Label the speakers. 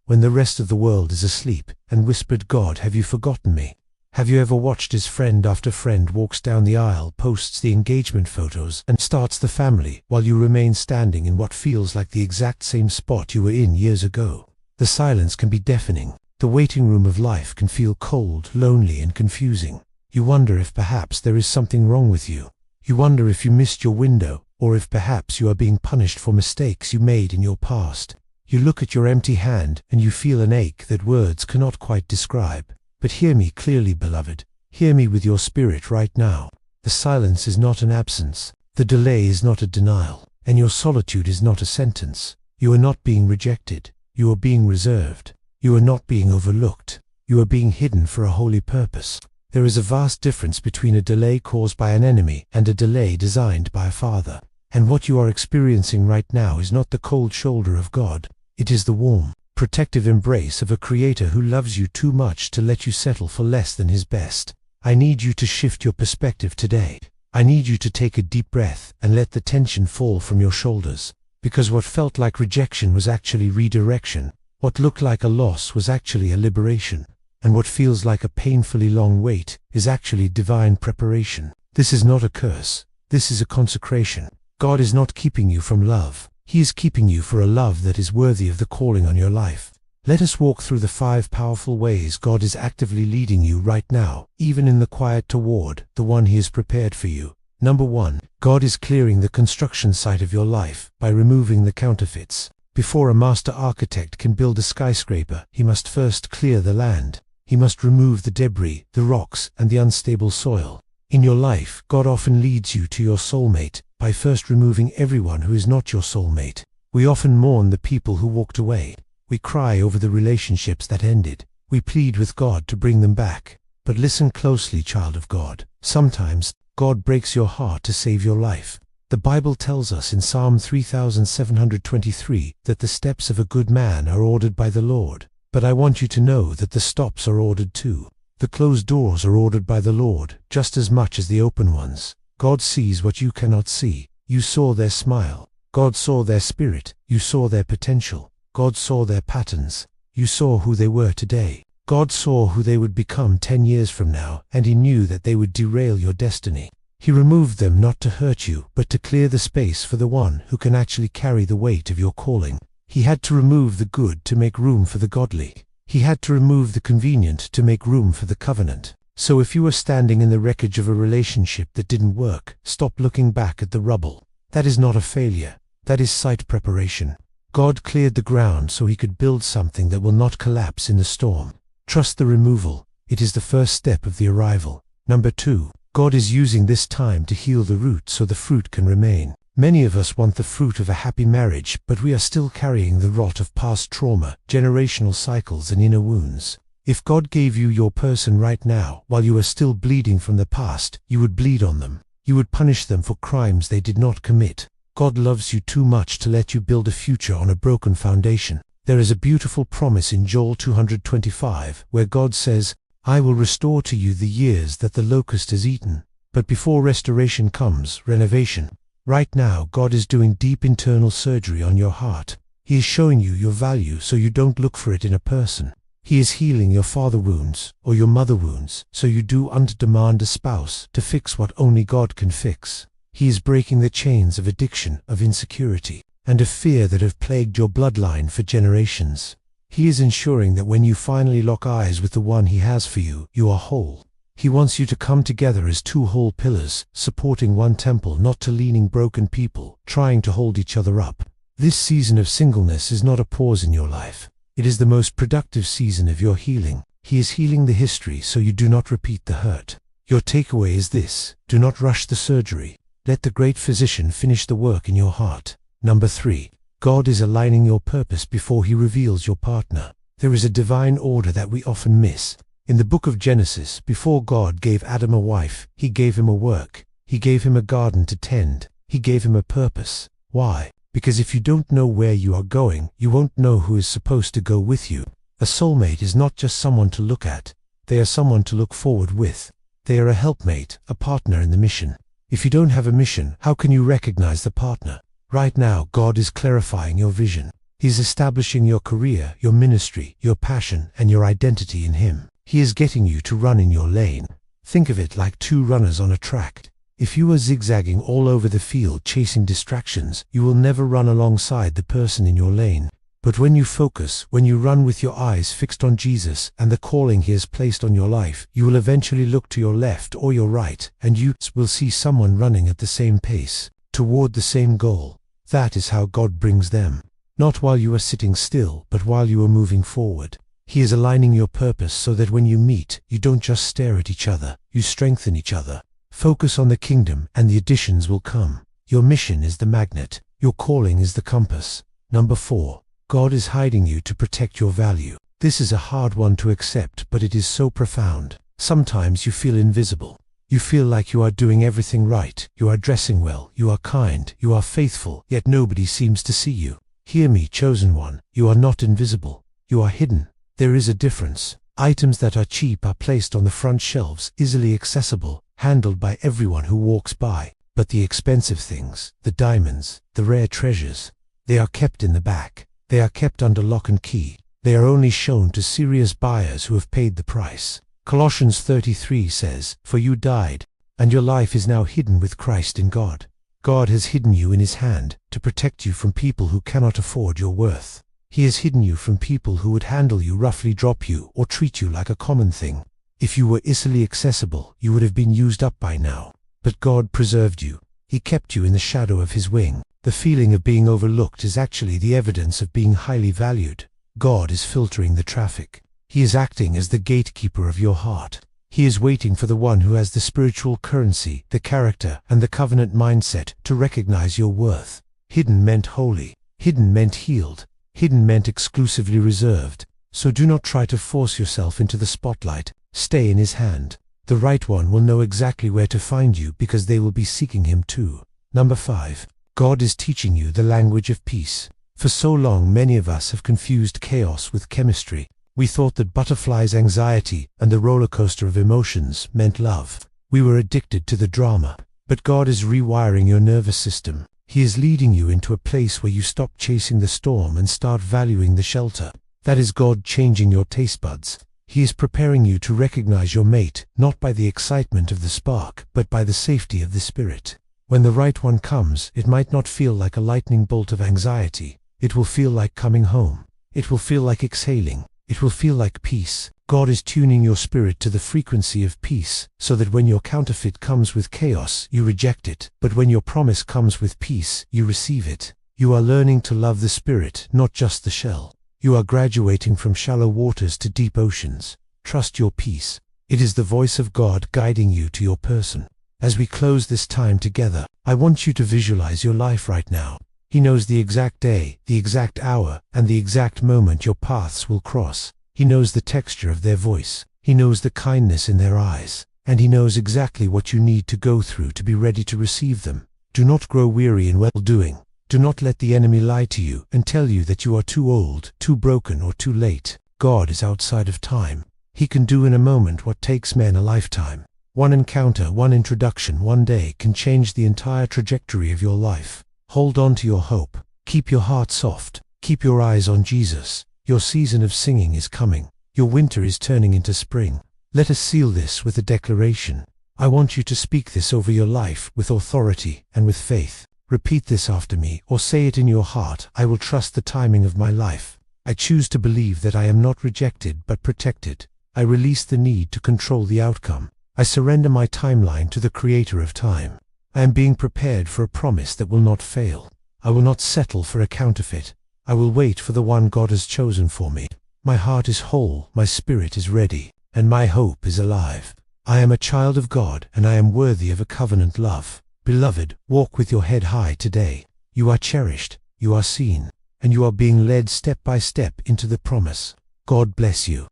Speaker 1: when the rest of the world is asleep, and whispered, "God, have you forgotten me?" Have you ever watched as friend after friend walks down the aisle, posts the engagement photos, and starts the family, while you remain standing in what feels like the exact same spot you were in years ago? The silence can be deafening. The waiting room of life can feel cold, lonely, and confusing. You wonder if perhaps there is something wrong with you. You wonder if you missed your window, or if perhaps you are being punished for mistakes you made in your past. You look at your empty hand, and you feel an ache that words cannot quite describe. But hear me clearly, beloved. Hear me with your spirit right now. The silence is not an absence. The delay is not a denial. And your solitude is not a sentence. You are not being rejected. You are being reserved. You are not being overlooked. You are being hidden for a holy purpose. There is a vast difference between a delay caused by an enemy and a delay designed by a father. And what you are experiencing right now is not the cold shoulder of God. It is the warm, protective embrace of a creator who loves you too much to let you settle for less than his best. I need you to shift your perspective today. I need you to take a deep breath and let the tension fall from your shoulders. Because what felt like rejection was actually redirection. What looked like a loss was actually a liberation. And what feels like a painfully long wait is actually divine preparation. This is not a curse. This is a consecration. God is not keeping you from love. He is keeping you for a love that is worthy of the calling on your life. Let us walk through the 5 powerful ways God is actively leading you right now, even in the quiet, toward the one He has prepared for you. Number 1. God is clearing the construction site of your life by removing the counterfeits. Before a master architect can build a skyscraper, he must first clear the land. He must remove the debris, the rocks, and the unstable soil. In your life, God often leads you to your soulmate by first removing everyone who is not your soulmate. We often mourn the people who walked away. We cry over the relationships that ended. We plead with God to bring them back. But listen closely, child of God. Sometimes, God breaks your heart to save your life. The Bible tells us in Psalm 3723 that the steps of a good man are ordered by the Lord. But I want you to know that the stops are ordered too. The closed doors are ordered by the Lord, just as much as the open ones. God sees what you cannot see. You saw their smile. God saw their spirit. You saw their potential. God saw their patterns. You saw who they were today. God saw who they would become 10 years from now, and He knew that they would derail your destiny. He removed them not to hurt you, but to clear the space for the one who can actually carry the weight of your calling. He had to remove the good to make room for the godly. He had to remove the convenient to make room for the covenant. So if you are standing in the wreckage of a relationship that didn't work, stop looking back at the rubble. That is not a failure. That is site preparation. God cleared the ground so He could build something that will not collapse in the storm. Trust the removal. It is the first step of the arrival. Number 2. God is using this time to heal the root so the fruit can remain. Many of us want the fruit of a happy marriage, but we are still carrying the rot of past trauma, generational cycles, and inner wounds. If God gave you your person right now, while you are still bleeding from the past, you would bleed on them. You would punish them for crimes they did not commit. God loves you too much to let you build a future on a broken foundation. There is a beautiful promise in Joel 225, where God says, "I will restore to you the years that the locust has eaten." But before restoration comes, renovation. Right now, God is doing deep internal surgery on your heart. He is showing you your value so you don't look for it in a person. He is healing your father wounds or your mother wounds so you don't demand a spouse to fix what only God can fix. He is breaking the chains of addiction, of insecurity, and of fear that have plagued your bloodline for generations. He is ensuring that when you finally lock eyes with the one He has for you, you are whole. He wants you to come together as 2 whole pillars, supporting one temple, not 2 leaning broken people, trying to hold each other up. This season of singleness is not a pause in your life. It is the most productive season of your healing. He is healing the history so you do not repeat the hurt. Your takeaway is this: do not rush the surgery. Let the great physician finish the work in your heart. Number 3. God is aligning your purpose before He reveals your partner. There is a divine order that we often miss. In the book of Genesis, before God gave Adam a wife, He gave him a work. He gave him a garden to tend. He gave him a purpose. Why? Because if you don't know where you are going, you won't know who is supposed to go with you. A soulmate is not just someone to look at. They are someone to look forward with. They are a helpmate, a partner in the mission. If you don't have a mission, how can you recognize the partner? Right now, God is clarifying your vision. He is establishing your career, your ministry, your passion, and your identity in Him. He is getting you to run in your lane. Think of it like two runners on a track. If you are zigzagging all over the field chasing distractions, you will never run alongside the person in your lane. But when you focus, when you run with your eyes fixed on Jesus and the calling He has placed on your life, you will eventually look to your left or your right, and you will see someone running at the same pace, toward the same goal. That is how God brings them. Not while you are sitting still, but while you are moving forward. He is aligning your purpose so that when you meet, you don't just stare at each other, you strengthen each other. Focus on the kingdom and the additions will come. Your mission is the magnet. Your calling is the compass. Number 4. God is hiding you to protect your value. This is a hard one to accept, but it is so profound. Sometimes you feel invisible. You feel like you are doing everything right. You are dressing well. You are kind. You are faithful. Yet nobody seems to see you. Hear me, chosen one. You are not invisible. You are hidden. There is a difference. Items that are cheap are placed on the front shelves, easily accessible, handled by everyone who walks by. But the expensive things, the diamonds, the rare treasures, they are kept in the back. They are kept under lock and key. They are only shown to serious buyers who have paid the price. Colossians 3:3 says, "For you died, and your life is now hidden with Christ in God." God has hidden you in His hand to protect you from people who cannot afford your worth. He has hidden you from people who would handle you, roughly drop you, or treat you like a common thing. If you were easily accessible, you would have been used up by now. But God preserved you. He kept you in the shadow of His wing. The feeling of being overlooked is actually the evidence of being highly valued. God is filtering the traffic. He is acting as the gatekeeper of your heart. He is waiting for the one who has the spiritual currency, the character, and the covenant mindset to recognize your worth. Hidden meant holy. Hidden meant healed. Hidden meant exclusively reserved. So do not try to force yourself into the spotlight. Stay in His hand. The right one will know exactly where to find you because they will be seeking Him too. Number 5. God is teaching you the language of peace. For so long many of us have confused chaos with chemistry. We thought that butterflies' anxiety and the roller coaster of emotions meant love. We were addicted to the drama. But God is rewiring your nervous system. He is leading you into a place where you stop chasing the storm and start valuing the shelter. That is God changing your taste buds. He is preparing you to recognize your mate, not by the excitement of the spark, but by the safety of the spirit. When the right one comes, it might not feel like a lightning bolt of anxiety. It will feel like coming home. It will feel like exhaling. It will feel like peace. God is tuning your spirit to the frequency of peace, so that when your counterfeit comes with chaos, you reject it. But when your promise comes with peace, you receive it. You are learning to love the spirit, not just the shell. You are graduating from shallow waters to deep oceans. Trust your peace. It is the voice of God guiding you to your person. As we close this time together, I want you to visualize your life right now. He knows the exact day, the exact hour, and the exact moment your paths will cross. He knows the texture of their voice. He knows the kindness in their eyes. And He knows exactly what you need to go through to be ready to receive them. Do not grow weary in well-doing. Do not let the enemy lie to you and tell you that you are too old, too broken, or too late. God is outside of time. He can do in a moment what takes men a lifetime. One encounter, one introduction, one day can change the entire trajectory of your life. Hold on to your hope. Keep your heart soft. Keep your eyes on Jesus. Your season of singing is coming. Your winter is turning into spring. Let us seal this with a declaration. I want you to speak this over your life with authority and with faith. Repeat this after me, or say it in your heart. I will trust the timing of my life. I choose to believe that I am not rejected but protected. I release the need to control the outcome. I surrender my timeline to the Creator of time. I am being prepared for a promise that will not fail. I will not settle for a counterfeit. I will wait for the one God has chosen for me. My heart is whole, my spirit is ready, and my hope is alive. I am a child of God, and I am worthy of a covenant love. Beloved, walk with your head high today. You are cherished, you are seen, and you are being led step by step into the promise. God bless you.